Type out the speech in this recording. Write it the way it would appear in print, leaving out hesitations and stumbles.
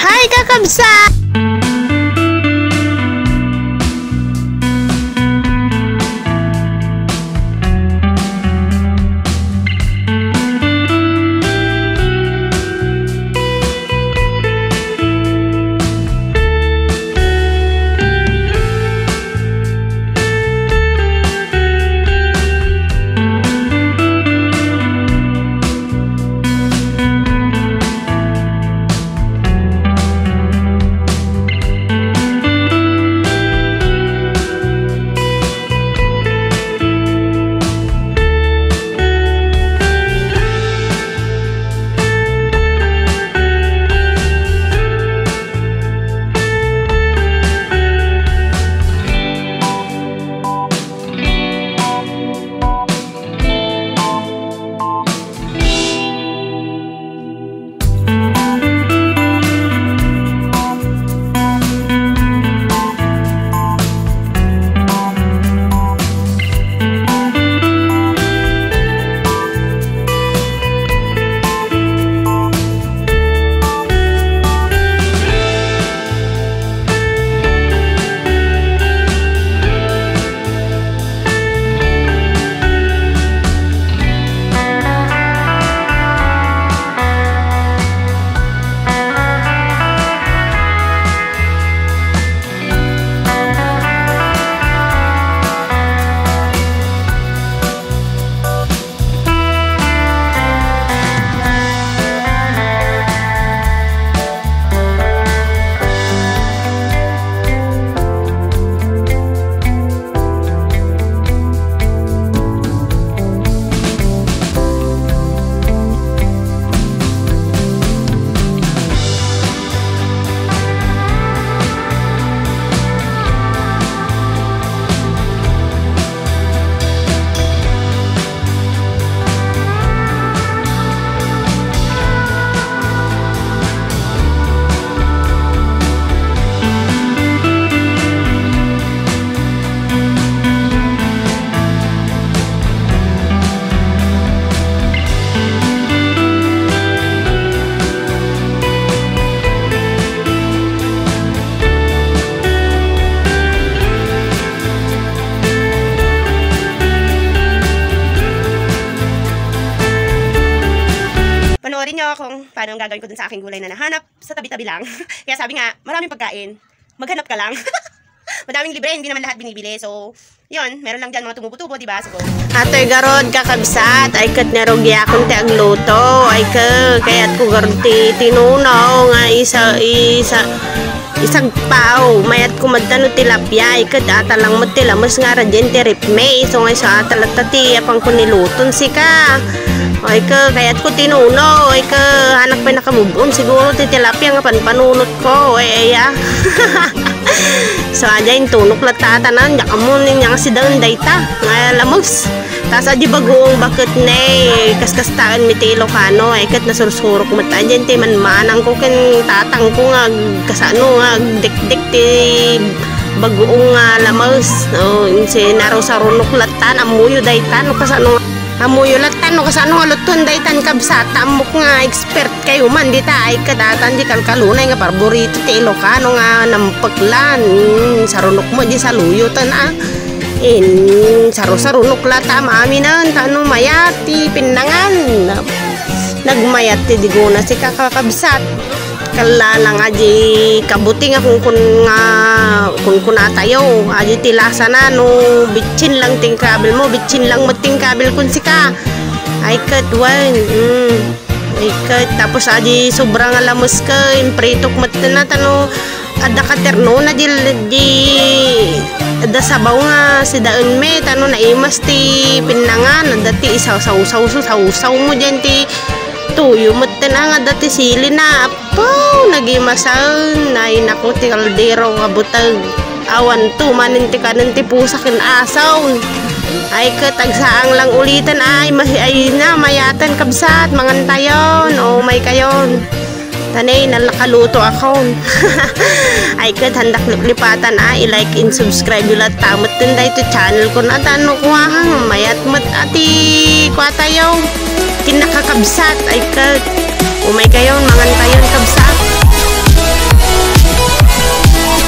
Hai kakabsat! Panoorin nyo kung paano ang gagawin ko dun sa aking gulay na nahanap sa tabi-tabi lang. Kaya sabi nga, maraming pagkain, maghanap ka lang. Madaming libre, hindi naman lahat binibili. So, yun, meron lang dyan mga tumubo-tubo, diba? So, atoy garod kakabsat, ay kat nerog yakon te agluto, ay kaya't ko garod tinunaw nga isang pao, mayat ko madano tilapia, ay kat atalang mo tilamas nga radyan te ripme, so nga sa atalat tati, apang ko niluton si ka. Ay kaya't ko tinuno, ay anak pa nakamubon siguro titilapia nga panpanunot ko, ay so aja yung tunok latatanan, yak mo niya si daun dayta, nga lamos. Tas aja bagong bakit ne, kaskastaan mitilo kano, ay kat nasursurok mata dyan, ti manmanang ko ken tatang ko nga, kasano nga, dik-dik ti bagoong nga lamos. No, si naro sa runok latan, amuyo dayta, no kasano amuyo latan, no kasano nga luton daytan kabsat, amok nga expert kayo man dita, ay kadatan di kalkalunay nga parborito ti Ilocano nga nampaglan, sarunok mo di sa luyutan sarunok lata maaminan, tano mayat ti pinangan, nagmayat ti diguna si kakakabsat, kalalang aji kabuti nga kung kunatayo aji tilasa na no bitchin lang ting kabil mo, bitchin lang mo ting kabil kun sika ay kat wan ay kat tapos aji sobrang alamos ka impretok matna tano ada katerno na di ada sabaw nga si daun me tano naimas ti pinangan ada ti isaw mo dyan ti tuyo mo nga dati sili na apo nagimasan ay naku ti kaldero kabutag awan to manin ti kanan ti pusakin asaw ay katagsaang lang ulitan ay na mayatan kabsat mangantayon o may kayon tanay nalakaluto ako ay kat handak lipatan i-like and subscribe ulat tamot din dahil ito channel ko na tanong kuwahang mayat mat ati kwa tayo kinakakabsat ay kat umay kayon mangantayon kabsat